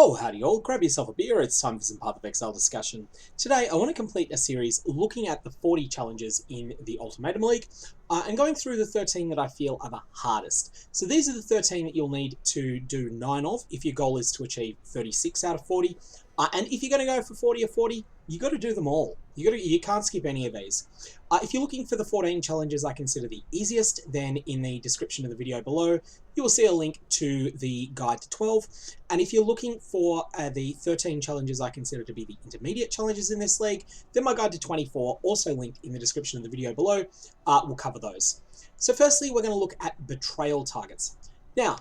Oh, howdy all, grab yourself a beer, it's time for some Path of Exile discussion. Today I want to complete a series looking at the 40 challenges in the Ultimatum League and going through the 13 that I feel are the hardest. So these are the 13 that you'll need to do 9 of if your goal is to achieve 36 out of 40. And if you're going to go for 40 or 40, you got to do them all. You can't skip any of these. If you're looking for the 14 challenges I consider the easiest, then in the description of the video below, you will see a link to the guide to 12. And if you're looking for the 13 challenges I consider to be the intermediate challenges in this league, then my guide to 24, also linked in the description of the video below, will cover those. So firstly, we're going to look at Betrayal Targets. Now,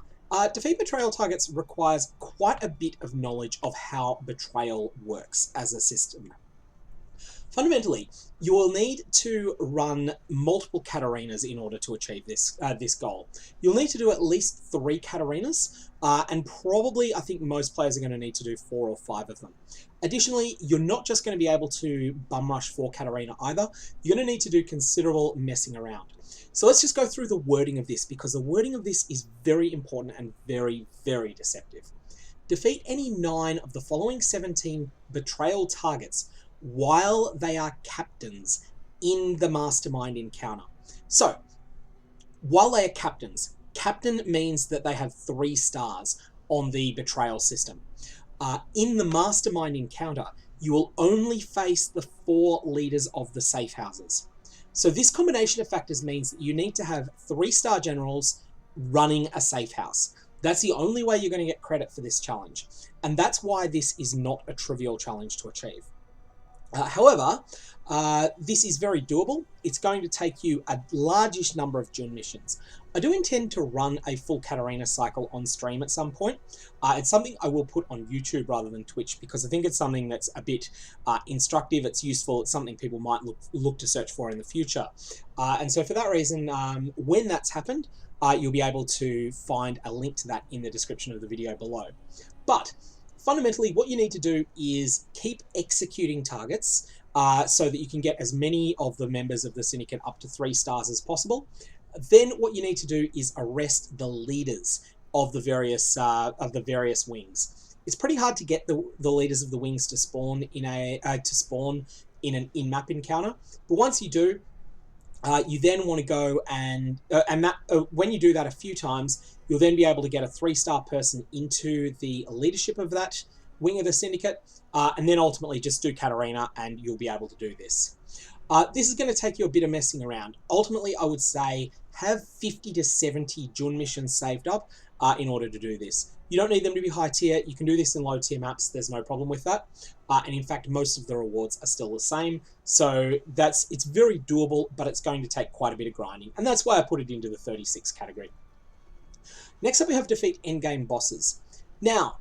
defeat Betrayal Targets requires quite a bit of knowledge of how Betrayal works as a system. Fundamentally, you will need to run multiple Catarenas in order to achieve this goal. You'll need to do at least 3 Catarenas, and probably I think most players are going to need to do 4 or 5 of them. Additionally, you're not just going to be able to bum rush 4 Catarena either. You're going to need to do considerable messing around. So let's just go through the wording of this, because the wording of this is very important and very, very deceptive. Defeat any 9 of the following 17 Betrayal Targets while they are captains in the Mastermind encounter. So, while they are captains, captain means that they have 3 stars on the Betrayal system. In the Mastermind encounter, you will only face the 4 leaders of the safe houses. So this combination of factors means that you need to have 3-star generals running a safe house. That's the only way you're going to get credit for this challenge. And that's why this is not a trivial challenge to achieve. However, this is very doable. It's going to take you a largish number of June missions. I do intend to run a full Catarena cycle on stream at some point. It's something I will put on YouTube rather than Twitch, because I think it's something that's a bit instructive, it's useful, it's something people might look to search for in the future. And so for that reason, when that's happened, you'll be able to find a link to that in the description of the video below. But fundamentally, what you need to do is keep executing targets so that you can get as many of the members of the syndicate up to 3 stars as possible. Then what you need to do is arrest the leaders of the various wings. It's pretty hard to get the leaders of the wings to spawn in an in-map encounter, but once you do, you then want to go and when you do that a few times, you'll then be able to get a 3-star person into the leadership of that wing of the syndicate, and then ultimately just do Catarena and you'll be able to do this. This is going to take you a bit of messing around. Ultimately, I would say have 50 to 70 June missions saved up in order to do this. You don't need them to be high tier. You can do this in low tier maps. There's no problem with that. And in fact, most of the rewards are still the same. So it's very doable, but it's going to take quite a bit of grinding. And that's why I put it into the 36 category. Next up, we have defeat Endgame Bosses. Now,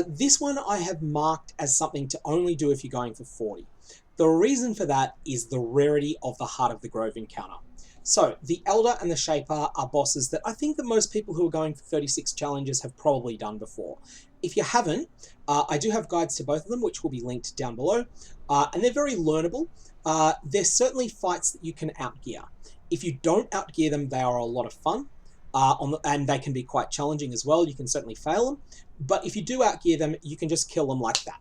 this one I have marked as something to only do if you're going for 40. The reason for that is the rarity of the Heart of the Grove encounter. So, the Elder and the Shaper are bosses that I think that most people who are going for 36 challenges have probably done before. If you haven't, I do have guides to both of them, which will be linked down below, and they're very learnable. They're certainly fights that you can outgear. If you don't outgear them, they are a lot of fun, and they can be quite challenging as well. You can certainly fail them, but if you do outgear them, you can just kill them like that.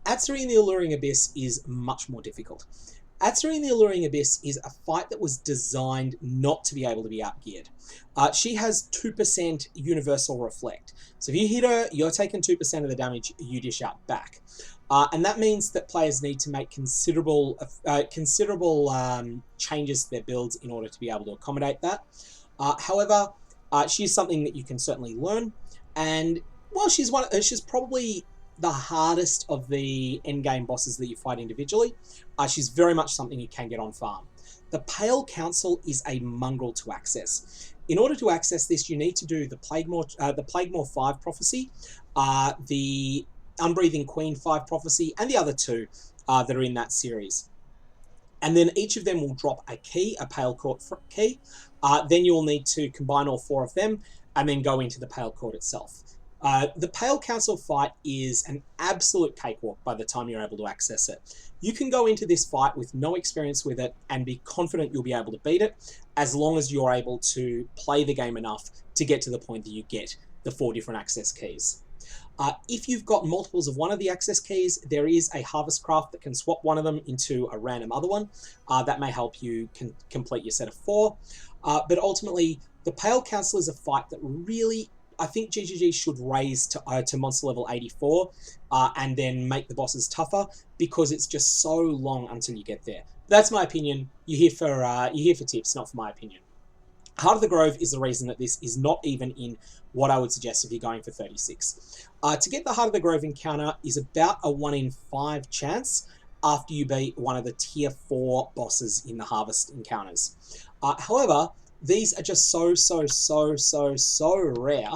Atsuri in the Alluring Abyss is much more difficult. Atsuri in the Alluring Abyss is a fight that was designed not to be able to be outgeared. She has 2% Universal Reflect. So if you hit her, you're taking 2% of the damage you dish out back. And that means that players need to make considerable changes to their builds in order to be able to accommodate that. However, she's something that you can certainly learn. And well, she's probably the hardest of the endgame bosses that you fight individually. She's very much something you can get on farm. The Pale Council is a mongrel to access. In order to access this, you need to do the Plaguemore 5 Prophecy, the Unbreathing Queen 5 Prophecy, and the other 2 that are in that series. And then each of them will drop a key, a Pale Court key. Then you will need to combine all 4 of them and then go into the Pale Court itself. The Pale Council fight is an absolute cakewalk by the time you're able to access it. You can go into this fight with no experience with it and be confident you'll be able to beat it, as long as you're able to play the game enough to get to the point that you get the 4 different access keys. If you've got multiples of one of the access keys, there is a harvest craft that can swap one of them into a random other one. That may help you complete your set of 4. But ultimately, the Pale Council is a fight that really, I think GGG should raise to monster level 84 and then make the bosses tougher, because it's just so long until you get there. That's my opinion. You're here for tips, not for my opinion. Heart of the Grove is the reason that this is not even in what I would suggest if you're going for 36. To get the Heart of the Grove encounter is about a 1 in 5 chance after you beat one of the tier 4 bosses in the Harvest encounters. However, these are just so rare,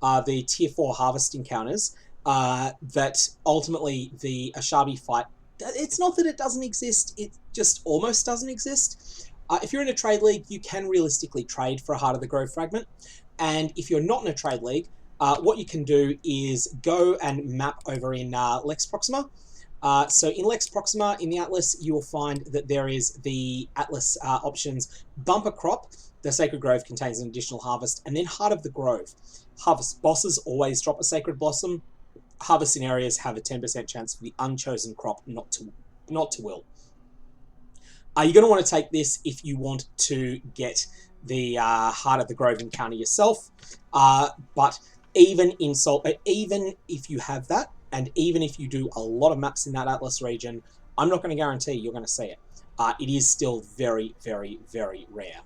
the tier 4 Harvest encounters, that ultimately the Ashabi fight, it's not that it doesn't exist, it just almost doesn't exist. If you're in a trade league, you can realistically trade for a Heart of the Grove fragment. And if you're not in a trade league, what you can do is go and map over in Lex Proxima. So in Lex Proxima, in the Atlas, you will find that there is the Atlas options Bumper Crop. The Sacred Grove contains an additional harvest, and then Heart of the Grove. Harvest bosses always drop a Sacred Blossom. Harvest in areas have a 10% chance for the unchosen crop not to will. You're going to want to take this if you want to get the Heart of the Grove encounter yourself. But even if you have that, and even if you do a lot of maps in that Atlas region, I'm not going to guarantee you're going to see it. It is still very rare.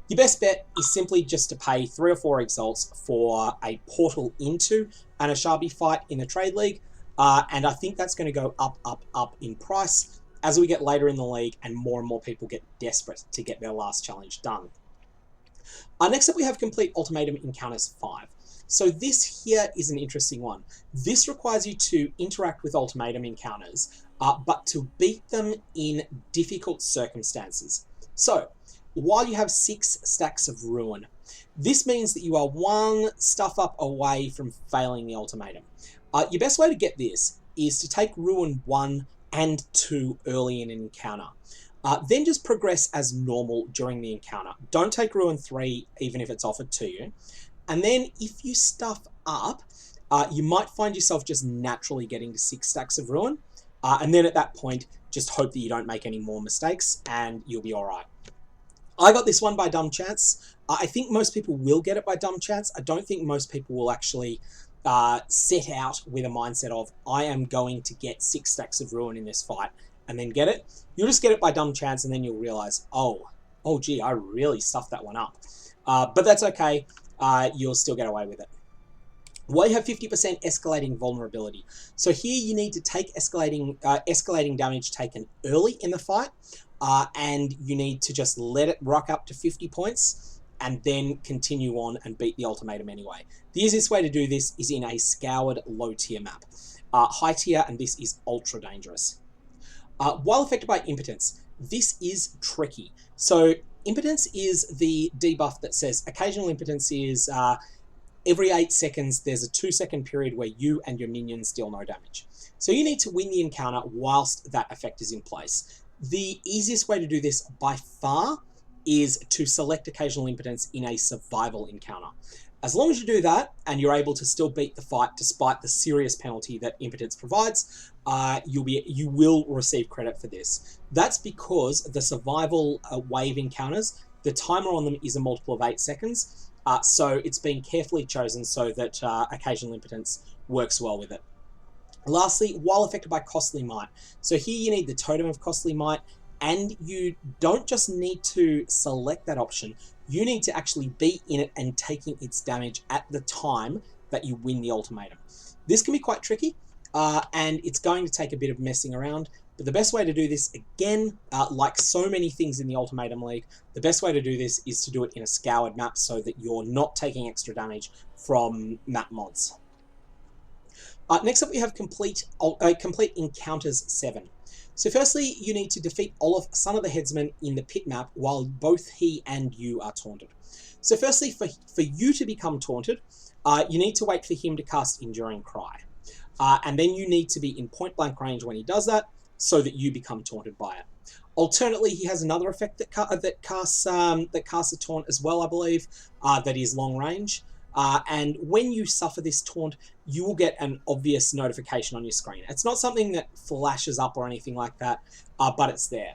Your best bet is simply just to pay 3 or 4 exalts for a portal into an Ashabi fight in a trade league, and I think that's going to go up in price as we get later in the league and more people get desperate to get their last challenge done. Next up, we have complete Ultimatum Encounters 5. So this here is an interesting one. This requires you to interact with Ultimatum Encounters, but to beat them in difficult circumstances. So, while you have 6 stacks of Ruin, this means that you are 1 stuff up away from failing the Ultimatum. Your best way to get this is to take Ruin 1 and 2 early in an encounter. Then just progress as normal during the encounter. Don't take Ruin 3 even if it's offered to you. And then if you stuff up, you might find yourself just naturally getting to 6 stacks of Ruin. And then at that point, just hope that you don't make any more mistakes and you'll be alright. I got this one by dumb chance. I think most people will get it by dumb chance. I don't think most people will actually set out with a mindset of, I am going to get 6 stacks of Ruin in this fight and then get it. You'll just get it by dumb chance and then you'll realize, oh gee, I really stuffed that one up. But that's okay. You'll still get away with it. Well, you have 50% escalating vulnerability. So here you need to take escalating damage taken early in the fight, and you need to just let it rock up to 50 points and then continue on and beat the Ultimatum anyway. The easiest way to do this is in a scoured low tier map. High tier, and this is ultra dangerous. While affected by impotence, this is tricky. So impotence is the debuff that says occasional impotence is every 8 seconds there's a 2-second period where you and your minions deal no damage. So you need to win the encounter whilst that effect is in place. The easiest way to do this by far is to select occasional impotence in a survival encounter. As long as you do that and you're able to still beat the fight despite the serious penalty that impotence provides, you will receive credit for this. That's because the survival wave encounters, the timer on them is a multiple of 8 seconds, so it's been carefully chosen so that occasional impotence works well with it. Lastly, while affected by Costly Might. So here you need the Totem of Costly Might, and you don't just need to select that option, you need to actually be in it and taking its damage at the time that you win the Ultimatum. This can be quite tricky, and it's going to take a bit of messing around, but the best way to do this, again, like so many things in the Ultimatum League, the best way to do this is to do it in a scoured map so that you're not taking extra damage from map mods. Next up, we have complete Encounters 7. So firstly, you need to defeat Olaf, son of the Headsman, in the pit map while both he and you are taunted. So firstly, for you to become taunted, you need to wait for him to cast Enduring Cry. And then you need to be in point blank range when he does that, so that you become taunted by it. Alternately, he has another effect that casts a taunt as well, I believe, that is long range. and when you suffer this taunt, you will get an obvious notification on your screen. It's not something that flashes up or anything like that, but it's there.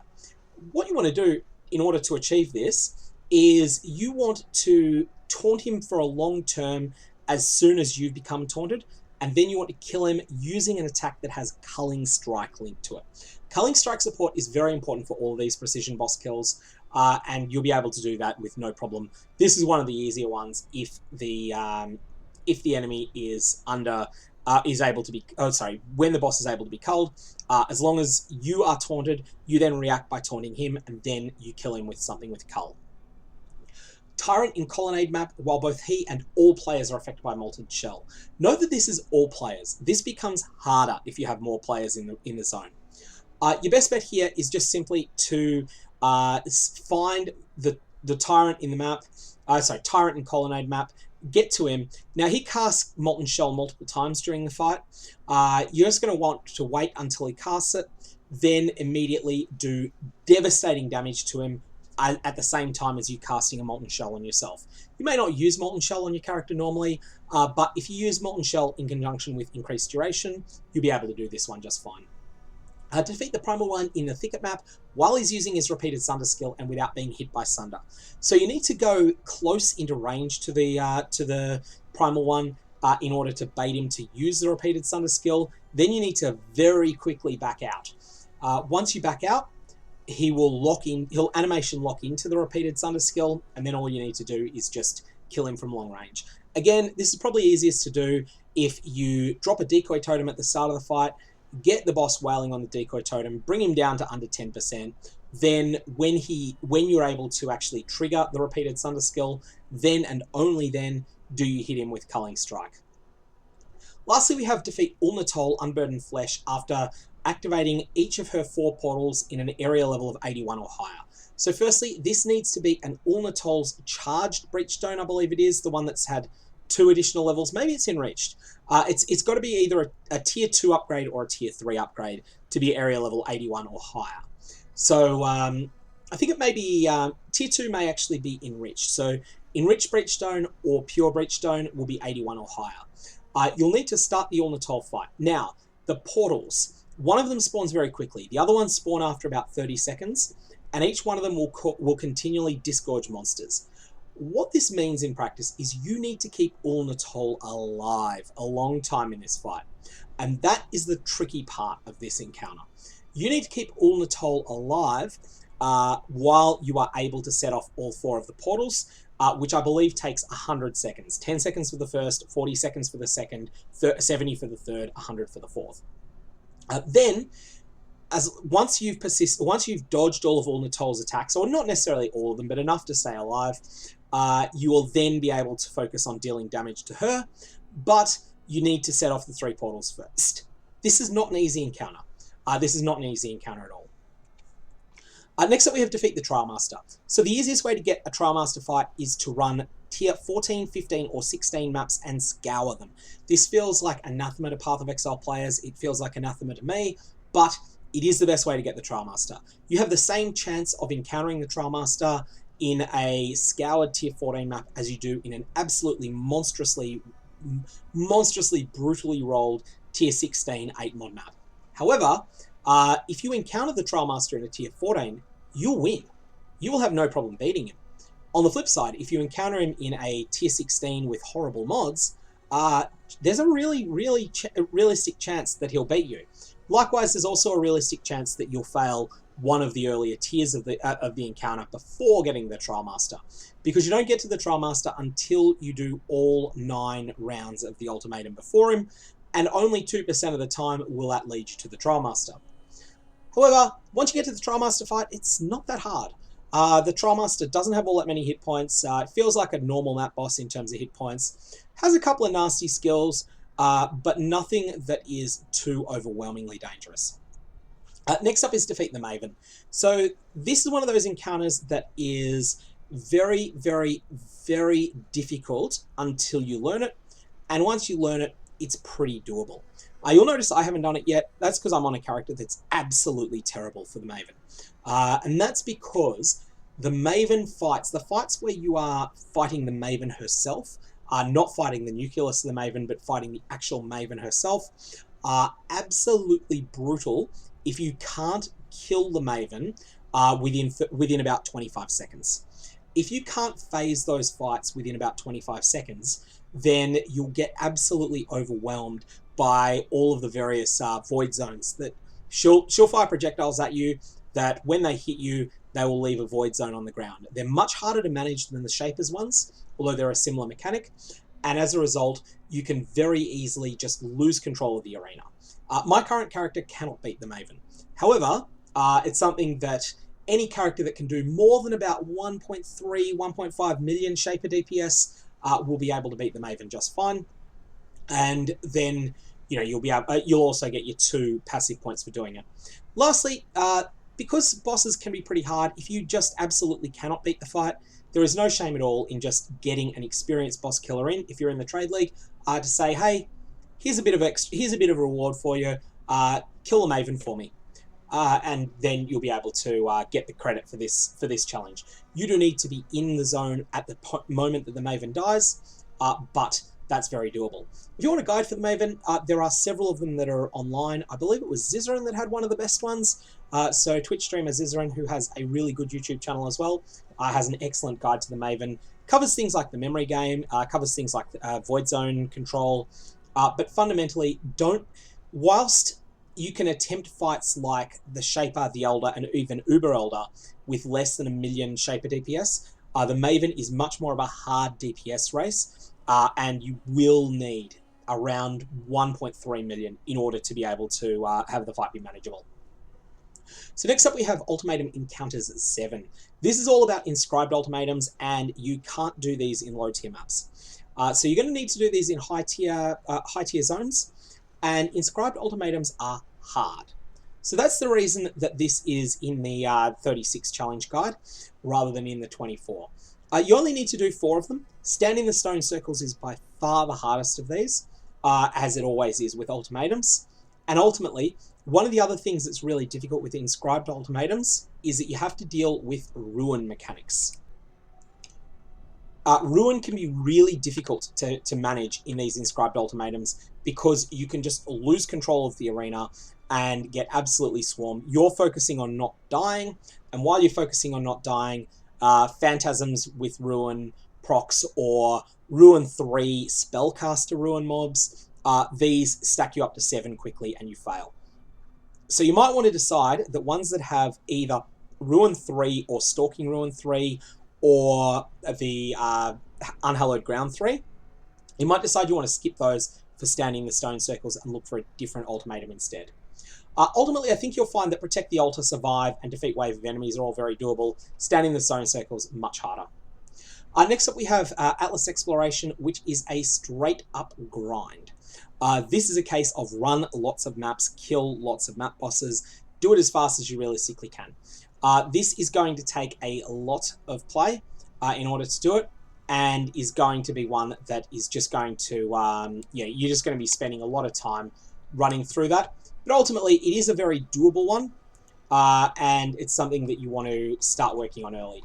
What you want to do in order to achieve this is you want to taunt him for a long term as soon as you've become taunted, and then you want to kill him using an attack that has Culling Strike linked to it. Culling Strike support is very important for all of these precision boss kills, and you'll be able to do that with no problem. This is one of the easier ones if the enemy is able to be, when the boss is able to be culled. As long as you are taunted, you then react by taunting him, and then you kill him with something with Cull. Tyrant in Colonnade map, while both he and all players are affected by Molten Shell. Note that this is all players. This becomes harder if you have more players in the zone. Your best bet here is just simply to find the Tyrant in the map, Tyrant in Colonnade map, get to him. Now, he casts Molten Shell multiple times during the fight. You're just going to want to wait until he casts it, then immediately do devastating damage to him at the same time as you casting a Molten Shell on yourself. You may not use Molten Shell on your character normally, but if you use Molten Shell in conjunction with increased duration, you'll be able to do this one just fine. Defeat the Primal One in the Thicket map while he's using his Repeated Sunder skill and without being hit by Sunder. So you need to go close into range to the Primal One in order to bait him to use the Repeated Sunder skill. Then you need to very quickly back out. Once you back out, he'll animation lock into the Repeated Sunder skill, and then all you need to do is just kill him from long range. Again, this is probably easiest to do if you drop a decoy totem at the start of the fight, get the boss wailing on the decoy totem, bring him down to under 10%. Then when you're able to actually trigger the Repeated Sunder skill, then and only then do you hit him with Culling Strike. Lastly, we have defeat Ultimatum Unburdened Flesh after activating each of her 4 portals in an area level of 81 or higher. So firstly, this needs to be an Ultimatum's Charged Breachstone, I believe it is, the one that's had 2 additional levels. Maybe it's Enriched. It's got to be either a tier 2 upgrade or a tier 3 upgrade to be area level 81 or higher. So I think it may be tier 2 may actually be Enriched. So Enriched Breachstone or Pure Breachstone will be 81 or higher. You'll need to start the Ultimatum fight. Now, the portals. One of them spawns very quickly. The other ones spawn after about 30 seconds, and each one of them will continually disgorge monsters. What this means in practice is you need to keep Ultimatum alive a long time in this fight, and that is the tricky part of this encounter. You need to keep Ultimatum alive while you are able to set off all 4 of the portals, which I believe takes 100 seconds. 10 seconds for the first, 40 seconds for the second, 70 for the third, 100 for the fourth. Then, once you've dodged all of Ultimatum's attacks, or not necessarily all of them, but enough to stay alive, you will then be able to focus on dealing damage to her, but you need to set off the 3 portals first. This is not an easy encounter. This is not an easy encounter at all. Next up, we have defeat the Trialmaster. So the easiest way to get a Trialmaster fight is to run tier 14, 15, or 16 maps and scour them. This feels like anathema to Path of Exile players. It feels like anathema to me, but it is the best way to get the Trialmaster. You have the same chance of encountering the Trialmaster in a scoured tier 14 map as you do in an absolutely monstrously brutally rolled tier 16 8-mod map. However, if you encounter the Trialmaster in a tier 14, you'll win. You will have no problem beating him. On the flip side, if you encounter him in a tier 16 with horrible mods, there's a really realistic chance that he'll beat you. Likewise, there's also a realistic chance that you'll fail one of the earlier tiers of the encounter before getting the Trialmaster, because you don't get to the Trialmaster until you do all 9 rounds of the Ultimatum before him, and only 2% of the time will that lead you to the Trialmaster. However, once you get to the Trialmaster fight, it's not that hard. The Trialmaster doesn't have all that many hit points. It feels like a normal map boss in terms of hit points. Has a couple of nasty skills, but nothing that is too overwhelmingly dangerous. Next up is defeat the Maven. So this is one of those encounters that is very, very, very difficult until you learn it. And once you learn it, it's pretty doable. You'll notice I haven't done it yet. That's because I'm on a character that's absolutely terrible for the Maven. And that's because the Maven fights, the fights where you are fighting the Maven herself, not fighting the nucleus of the Maven, but fighting the actual Maven herself, are absolutely brutal if you can't kill the Maven within about 25 seconds. If you can't phase those fights within about 25 seconds, then you'll get absolutely overwhelmed by all of the various void zones that she'll fire projectiles at you, that when they hit you, they will leave a void zone on the ground. They're much harder to manage than the Shapers ones, although they're a similar mechanic, and as a result, you can very easily just lose control of the arena. My current character cannot beat the Maven. However, it's something that any character that can do more than about 1.3, 1.5 million Shaper DPS will be able to beat the Maven just fine. And then, you'll also get your 2 passive points for doing it. Lastly, because bosses can be pretty hard, if you just absolutely cannot beat the fight, there is no shame at all in just getting an experienced boss killer in, if you're in the trade league, to say, hey, here's a bit of reward for you, kill a Maven for me. And then you'll be able to get the credit for this challenge. You do need to be in the zone at the moment that the Maven dies, but that's very doable. If you want a guide for the Maven, there are several of them that are online. I believe it was Zizaran that had one of the best ones. So Twitch streamer Zizaran, who has a really good YouTube channel as well, has an excellent guide to the Maven. Covers things like the memory game, covers things like void zone control, but fundamentally, whilst you can attempt fights like the Shaper, the Elder, and even Uber Elder with less than 1 million Shaper DPS, the Maven is much more of a hard DPS race, and you will need around 1.3 million in order to be able to have the fight be manageable. So next up we have Ultimatum Encounters 7. This is all about inscribed ultimatums, and you can't do these in low tier maps. So you're going to need to do these in high tier zones, and inscribed ultimatums are hard. So that's the reason that this is in the 36 challenge guide rather than in the 24. You only need to do 4 of them. Standing the stone circles is by far the hardest of these, as it always is with ultimatums. And ultimately, one of the other things that's really difficult with inscribed ultimatums is that you have to deal with ruin mechanics. Ruin can be really difficult to manage in these inscribed ultimatums because you can just lose control of the arena and get absolutely swarmed. You're focusing on not dying, and while you're focusing on not dying, Phantasms with Ruin procs or Ruin 3 Spellcaster Ruin mobs, these stack you up to 7 quickly and you fail. So you might want to decide that ones that have either Ruin 3 or Stalking Ruin 3 or the Unhallowed Ground 3, you might decide you want to skip those for standing the stone circles and look for a different ultimatum instead. Ultimately, I think you'll find that Protect the Altar, Survive, and Defeat Wave of Enemies are all very doable. Standing the stone circles, much harder. Next up we have Atlas Exploration, which is a straight up grind. This is a case of run lots of maps, kill lots of map bosses, do it as fast as you realistically can. This is going to take a lot of play in order to do it, and is going to be one that is just going to, you're just going to be spending a lot of time running through that. But ultimately, it is a very doable one, and it's something that you want to start working on early.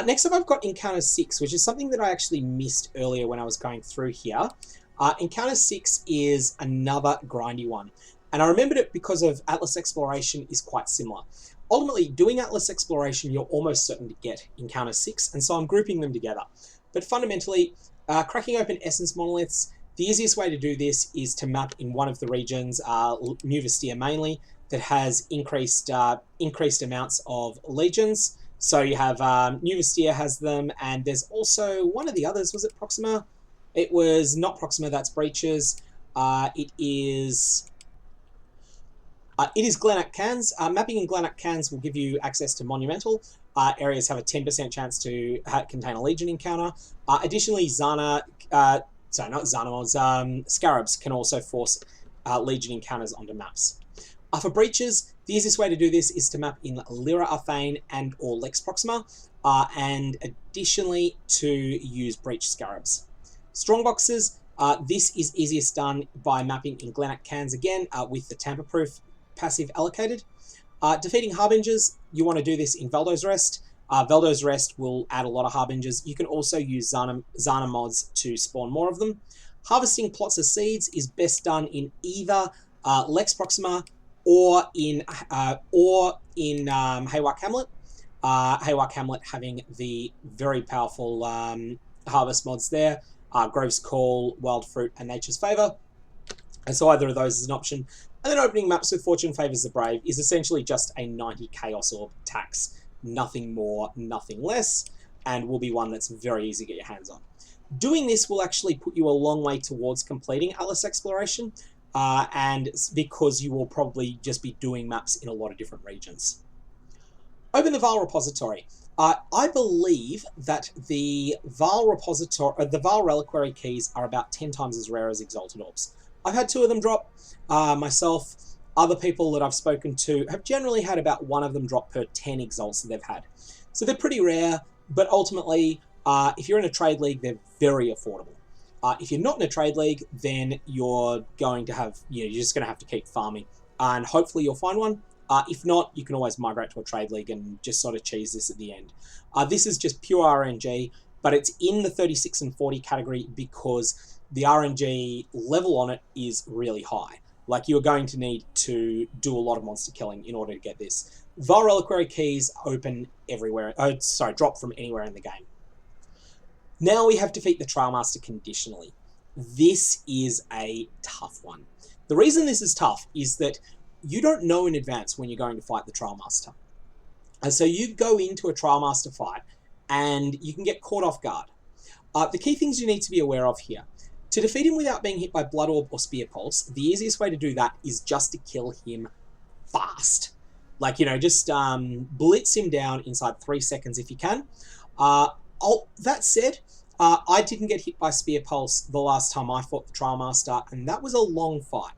Next up, I've got Encounter 6, which is something that I actually missed earlier when I was going through here. Encounter 6 is another grindy one, and I remembered it because of Atlas Exploration is quite similar. Ultimately, doing Atlas Exploration, you're almost certain to get Encounter 6, and so I'm grouping them together. But fundamentally, cracking open Essence Monoliths, the easiest way to do this is to map in one of the regions, New Vestia mainly, that has increased amounts of legions. So you have New Vestia has them, and there's also one of the others. Was it Proxima? It was not Proxima. That's Breaches. It is Glenac Cans. Mapping in Glenac Cans will give you access to Monumental. Areas have a 10% chance to contain a Legion encounter. Additionally, Scarabs can also force Legion encounters onto maps. For Breaches, the easiest way to do this is to map in Lyra Arthane and or Lex Proxima, and additionally to use Breach Scarabs. Strongboxes, this is easiest done by mapping in Glenac Cans again with the Tamper-Proof passive allocated. Defeating Harbingers, you want to do this in Valdo's Rest. Veldo's Rest will add a lot of Harbingers. You can also use Zana mods to spawn more of them. Harvesting plots of seeds is best done in either Lex Proxima or in Haywire Hamlet. Haywire Hamlet having the very powerful harvest mods there. Grove's Call, Wild Fruit, and Nature's Favour. And so either of those is an option. And then opening maps with Fortune Favours the Brave is essentially just a 90 Chaos Orb tax. Nothing more, nothing less, and will be one that's very easy to get your hands on. Doing this will actually put you a long way towards completing Atlas Exploration, and because you will probably just be doing maps in a lot of different regions. Open the Vaal Repository. I believe that the Vaal Repository, the Vaal Reliquary keys are about 10 times as rare as Exalted Orbs. I've had 2 of them drop. Myself, other people that I've spoken to have generally had about 1 of them drop per 10 Exalts that they've had. So they're pretty rare, but ultimately, if you're in a trade league, they're very affordable. If you're not in a trade league, then you're going to have, you're just going to have to keep farming, and hopefully you'll find one. If not, you can always migrate to a trade league and just sort of cheese this at the end. This is just pure RNG, but it's in the 36 and 40 category because the RNG level on it is really high. Like, you're going to need to do a lot of monster killing in order to get this. Vaal Reliquary keys open everywhere. Drop from anywhere in the game. Now we have to defeat the Trialmaster conditionally. This is a tough one. The reason this is tough is that you don't know in advance when you're going to fight the Trialmaster. And so you go into a Trialmaster fight and you can get caught off guard. The key things you need to be aware of here. To defeat him without being hit by Blood Orb or Spear Pulse, the easiest way to do that is just to kill him fast. Like, just blitz him down inside 3 seconds if you can. That said, I didn't get hit by Spear Pulse the last time I fought the Trialmaster, and that was a long fight.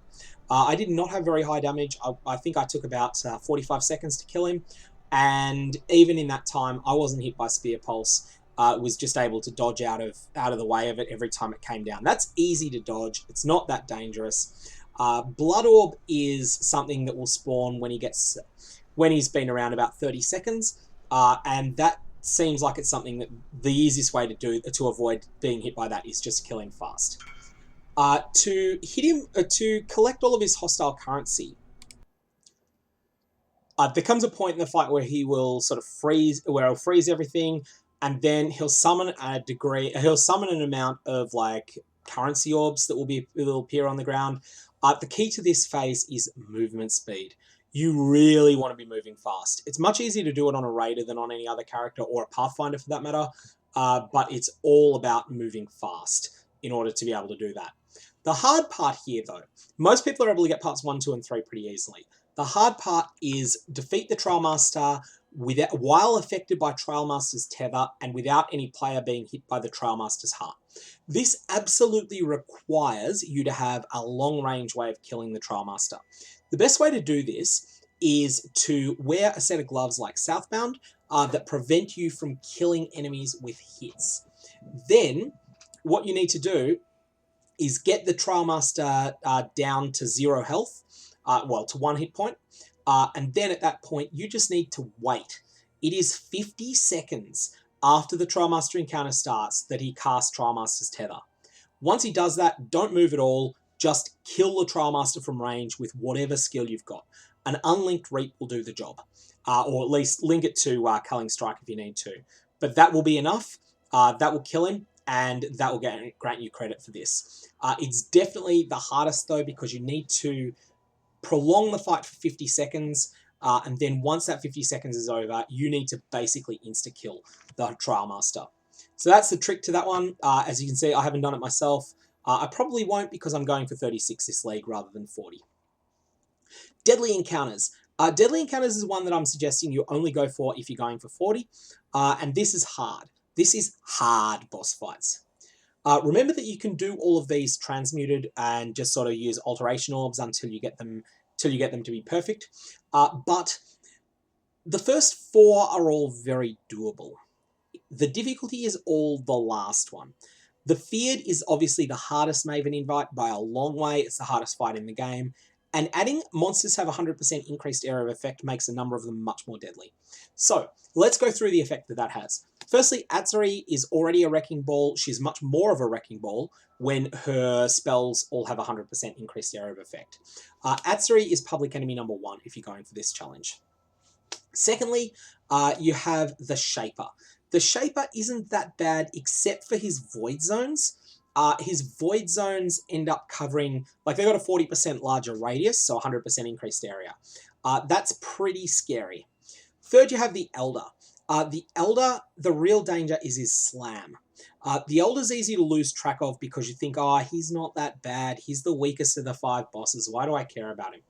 I did not have very high damage. I think I took about 45 seconds to kill him, and even in that time, I wasn't hit by Spear Pulse. Was just able to dodge out of the way of it every time it came down. That's easy to dodge. It's not that dangerous. Blood Orb is something that will spawn when he's been around about 30 seconds, and that seems like it's something that the easiest way to avoid being hit by that is just kill him fast. To hit him, to collect all of his hostile currency, there comes a point in the fight where he will sort of he'll freeze everything, and then he'll summon an amount of like currency orbs that will appear on the ground. The key to this phase is movement speed. You really want to be moving fast. It's much easier to do it on a Raider than on any other character, or a Pathfinder for that matter, but it's all about moving fast in order to be able to do that. The hard part here, though, most people are able to get parts 1, 2, and 3 pretty easily. The hard part is defeat the Trialmaster while affected by Trialmaster's tether and without any player being hit by the Trialmaster's heart. This absolutely requires you to have a long-range way of killing the Trialmaster. The best way to do this is to wear a set of gloves like Southbound that prevent you from killing enemies with hits. Then, what you need to do is get the Trialmaster down to 0 health, to 1 hit point, and then at that point, you just need to wait. It is 50 seconds after the Trialmaster encounter starts that he casts Trialmaster's Tether. Once he does that, don't move at all, just kill the Trialmaster from range with whatever skill you've got. An unlinked Reap will do the job, or at least link it to Culling Strike if you need to. But that will be enough, that will kill him, and that will grant you credit for this. It's definitely the hardest though, because you need to prolong the fight for 50 seconds, and then once that 50 seconds is over, you need to basically insta-kill the Trialmaster. So that's the trick to that one. As you can see, I haven't done it myself. I probably won't because I'm going for 36 this league rather than 40. Deadly Encounters. Deadly Encounters is one that I'm suggesting you only go for if you're going for 40, and this is hard. This is hard boss fights. Remember that you can do all of these transmuted and just sort of use alteration orbs until you get them to be perfect. But the first 4 are all very doable. The difficulty is all the last one. The Feared is obviously the hardest Maven invite by a long way. It's the hardest fight in the game. And adding monsters have 100% increased area of effect makes a number of them much more deadly. So let's go through the effect that has. Firstly, Atzuri is already a Wrecking Ball. She's much more of a Wrecking Ball when her spells all have 100% increased area of effect. Atzuri is public enemy number 1 if you're going for this challenge. Secondly, you have the Shaper. The Shaper isn't that bad except for his Void Zones. His Void Zones end up covering, like they've got a 40% larger radius, so 100% increased area. That's pretty scary. Third, you have the Elder. The Elder, the real danger is his Slam. The Elder's easy to lose track of because you think, oh, he's not that bad. He's the weakest of the 5 bosses. Why do I care about him?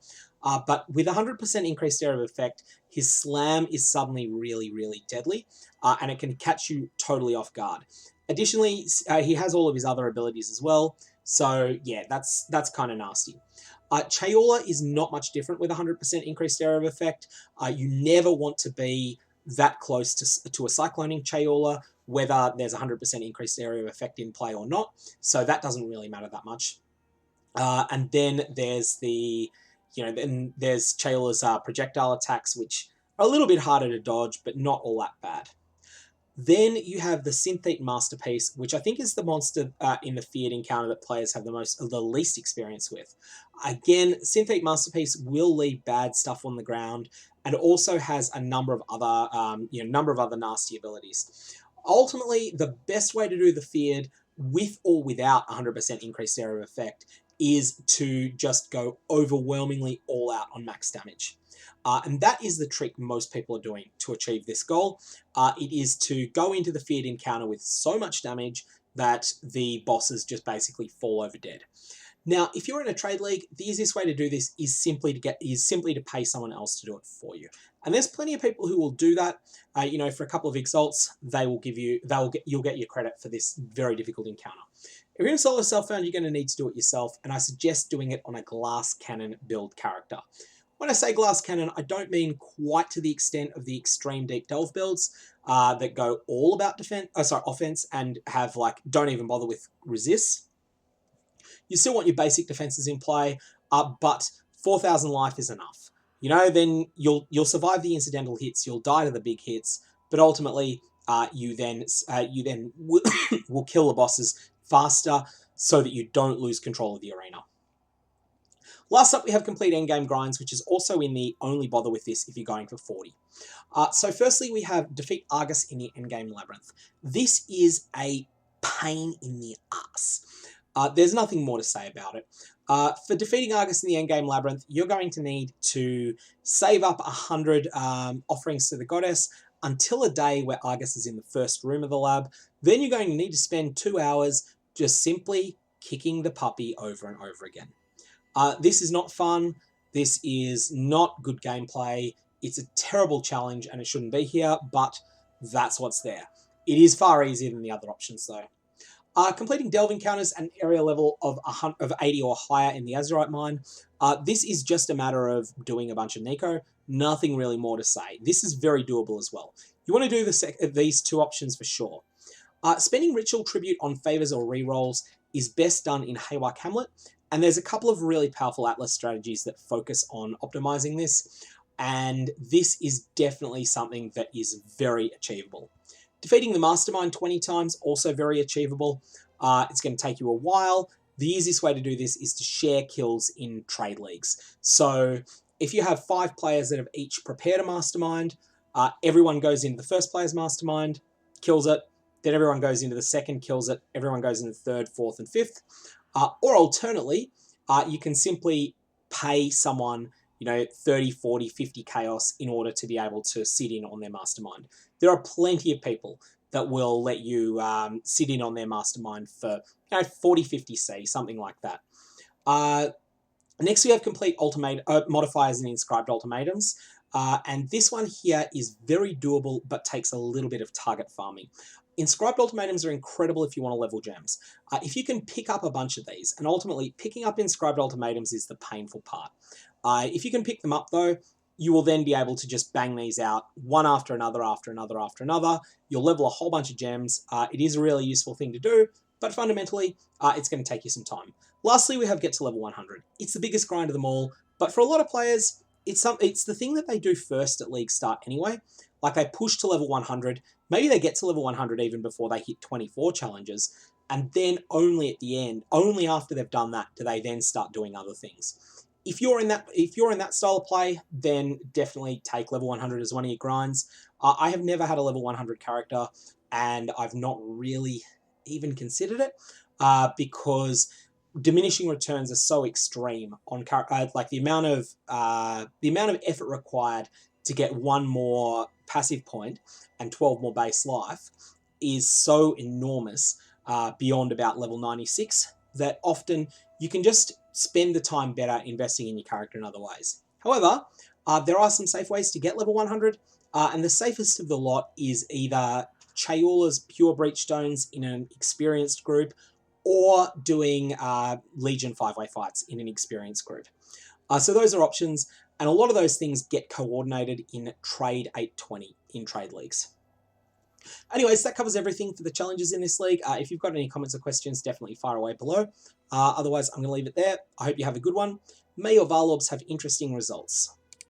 But with 100% increased area of effect, his Slam is suddenly really, really deadly, and it can catch you totally off guard. Additionally, he has all of his other abilities as well, so yeah, that's kind of nasty. Chayola is not much different with 100% increased area of effect. You never want to be that close to a Cycloning Chayola, whether there's 100% increased area of effect in play or not, so that doesn't really matter that much. And then there's then there's Chayola's projectile attacks, which are a little bit harder to dodge, but not all that bad. Then you have the Synthete Masterpiece, which I think is the monster in the Feared encounter that players have the least experience with. Again, Synthete Masterpiece will leave bad stuff on the ground, and also has a number of other nasty abilities. Ultimately, the best way to do the Feared, with or without 100% increased area of effect, is to just go overwhelmingly all out on max damage. And that is the trick most people are doing to achieve this goal. It is to go into the Feared encounter with so much damage that the bosses just basically fall over dead. Now, if you're in a trade league, the easiest way to do this is simply to pay someone else to do it for you. And there's plenty of people who will do that. For a couple of exalts, you'll get your credit for this very difficult encounter. If you're in solo self-found, you're going to need to do it yourself, and I suggest doing it on a Glass Cannon build character. When I say Glass Cannon, I don't mean quite to the extent of the extreme deep delve builds that go all about offense and have don't even bother with resists. You still want your basic defenses in play, but 4,000 life is enough. Then you'll survive the incidental hits, you'll die to the big hits, but ultimately you then will kill the bosses faster so that you don't lose control of the arena. Last up, we have complete Endgame Grinds, which is also in the only bother with this if you're going for 40. So firstly, we have defeat Argus in the Endgame Labyrinth. This is a pain in the ass. There's nothing more to say about it. For defeating Argus in the Endgame Labyrinth, you're going to need to save up 100 offerings to the goddess until a day where Argus is in the first room of the lab. Then you're going to need to spend 2 hours just simply kicking the puppy over and over again. This is not fun. This is not good gameplay. It's a terrible challenge and it shouldn't be here, but that's what's there. It is far easier than the other options though. Completing delve encounters at an area level of 80 or higher in the Azurite mine. This is just a matter of doing a bunch of Nico. Nothing really more to say. This is very doable as well. You want to do these two options for sure. Spending ritual tribute on favors or rerolls is best done in Haywak Hamlet, and there's a couple of really powerful Atlas strategies that focus on optimizing this, and this is definitely something that is very achievable. Defeating the Mastermind 20 times, also very achievable. It's going to take you a while. The easiest way to do this is to share kills in trade leagues. So if you have 5 players that have each prepared a Mastermind, everyone goes into the first player's Mastermind, kills it, then everyone goes into the second, kills it, everyone goes into the third, fourth, and fifth. Or alternately, you can simply pay someone 30, 40, 50 chaos in order to be able to sit in on their Mastermind. There are plenty of people that will let you sit in on their Mastermind for 40, 50 C, something like that. Next, we have complete modifiers and inscribed ultimatums. And this one here is very doable, but takes a little bit of target farming. Inscribed ultimatums are incredible if you want to level gems. If you can pick up a bunch of these, and ultimately picking up inscribed ultimatums is the painful part. If you can pick them up though, you will then be able to just bang these out one after another, after another, after another. You'll level a whole bunch of gems. It is a really useful thing to do, but fundamentally, it's going to take you some time. Lastly, we have get to level 100. It's the biggest grind of them all, but But for a lot of players, it's the thing that they do first at league start anyway. Like they push to level 100, maybe they get to level 100 even before they hit 24 challenges, and then only at the end, only after they've done that, do they then start doing other things. If you're in that style of play, then definitely take level 100 as one of your grinds. I have never had a level 100 character, and I've not really even considered it because diminishing returns are so extreme on like the amount of effort required to get one more passive point and 12 more base life is so enormous beyond about level 96 that often you can just spend the time better investing in your character in other ways. However, there are some safe ways to get level 100, and the safest of the lot is either Chayula's Pure Breachstones in an experienced group, or doing Legion 5-way fights in an experienced group. So those are options, and a lot of those things get coordinated in Trade 820 in trade leagues. Anyways, that covers everything for the challenges in this league. If you've got any comments or questions, definitely fire away below. Otherwise, I'm going to leave it there. I hope you have a good one. May your Vaal Orbs have interesting results.